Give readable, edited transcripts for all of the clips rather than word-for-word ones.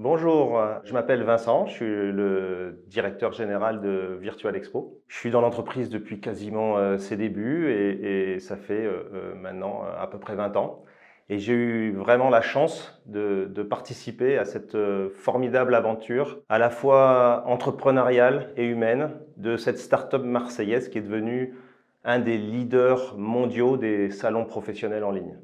Bonjour, je m'appelle Vincent, je suis le directeur général de Virtual Expo. Je suis dans l'entreprise depuis quasiment ses débuts et ça fait maintenant à peu près 20 ans. Et j'ai eu vraiment la chance de participer à cette formidable aventure, à la fois entrepreneuriale et humaine, de cette start-up marseillaise qui est devenue un des leaders mondiaux des salons professionnels en ligne.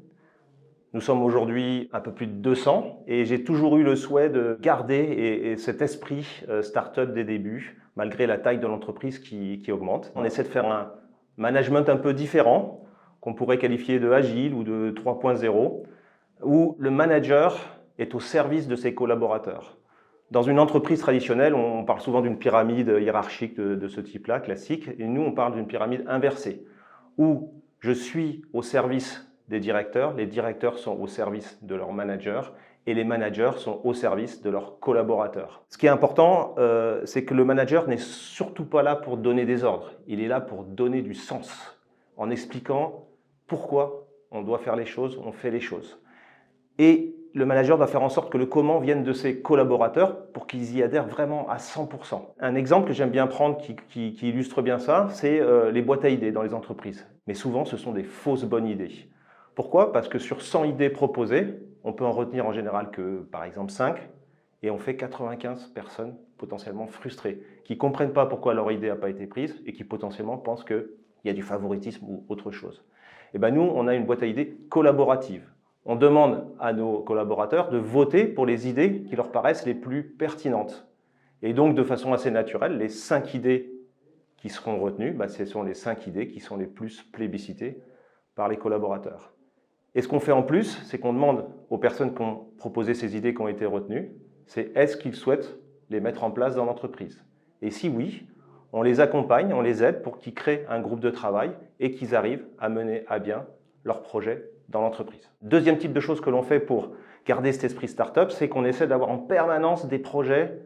Nous sommes aujourd'hui un peu plus de 200 et j'ai toujours eu le souhait de garder cet esprit start-up des débuts, malgré la taille de l'entreprise qui augmente. On essaie de faire un management un peu différent, qu'on pourrait qualifier de agile ou de 3.0, où le manager est au service de ses collaborateurs. Dans une entreprise traditionnelle, on parle souvent d'une pyramide hiérarchique de ce type-là, classique, et nous, on parle d'une pyramide inversée, où je suis au service des directeurs, les directeurs sont au service de leurs managers et les managers sont au service de leurs collaborateurs. Ce qui est important, c'est que le manager n'est surtout pas là pour donner des ordres, il est là pour donner du sens, en expliquant pourquoi on doit faire les choses, on fait les choses. Et le manager doit faire en sorte que le comment vienne de ses collaborateurs pour qu'ils y adhèrent vraiment à 100%. Un exemple que j'aime bien prendre qui illustre bien ça, c'est les boîtes à idées dans les entreprises. Mais souvent, ce sont des fausses bonnes idées. Pourquoi? Parce que sur 100 idées proposées, on peut en retenir en général que, par exemple, 5, et on fait 95 personnes potentiellement frustrées, qui ne comprennent pas pourquoi leur idée n'a pas été prise et qui potentiellement pensent qu'il y a du favoritisme ou autre chose. Et bien nous, on a une boîte à idées collaborative. On demande à nos collaborateurs de voter pour les idées qui leur paraissent les plus pertinentes. Et donc, de façon assez naturelle, les 5 idées qui seront retenues, ce sont les 5 idées qui sont les plus plébiscitées par les collaborateurs. Et ce qu'on fait en plus, c'est qu'on demande aux personnes qui ont proposé ces idées qui ont été retenues, c'est est-ce qu'ils souhaitent les mettre en place dans l'entreprise? Et si oui, on les accompagne, on les aide pour qu'ils créent un groupe de travail et qu'ils arrivent à mener à bien leur projet dans l'entreprise. Deuxième type de choses que l'on fait pour garder cet esprit start-up, c'est qu'on essaie d'avoir en permanence des projets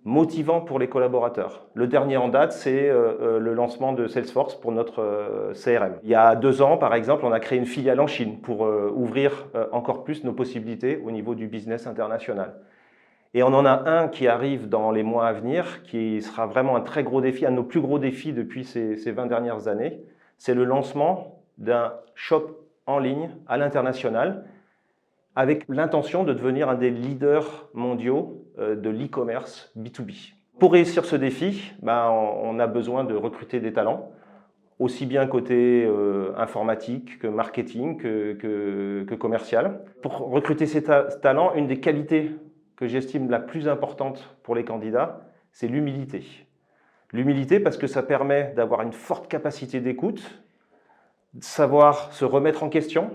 motivant pour les collaborateurs. Le dernier en date, c'est le lancement de Salesforce pour notre CRM. Il y a 2 ans, par exemple, on a créé une filiale en Chine pour ouvrir encore plus nos possibilités au niveau du business international. Et on en a un qui arrive dans les mois à venir, qui sera vraiment un très gros défi, un de nos plus gros défis depuis ces 20 dernières années. C'est le lancement d'un shop en ligne à l'international, avec l'intention de devenir un des leaders mondiaux de l'e-commerce B2B. Pour réussir ce défi, on a besoin de recruter des talents, aussi bien côté informatique que marketing, que commercial. Pour recruter ces talents, une des qualités que j'estime la plus importante pour les candidats, c'est l'humilité. L'humilité parce que ça permet d'avoir une forte capacité d'écoute, de savoir se remettre en question.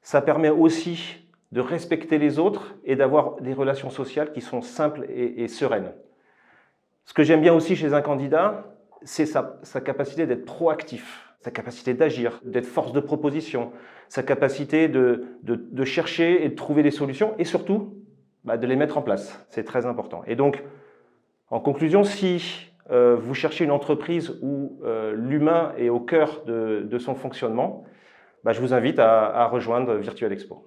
Ça permet aussi de respecter les autres et d'avoir des relations sociales qui sont simples et sereines. Ce que j'aime bien aussi chez un candidat, c'est sa capacité d'être proactif, sa capacité d'agir, d'être force de proposition, sa capacité de chercher et de trouver des solutions et surtout de les mettre en place. C'est très important. Et donc, en conclusion, si vous cherchez une entreprise où l'humain est au cœur de son fonctionnement, je vous invite à rejoindre Virtual Expo.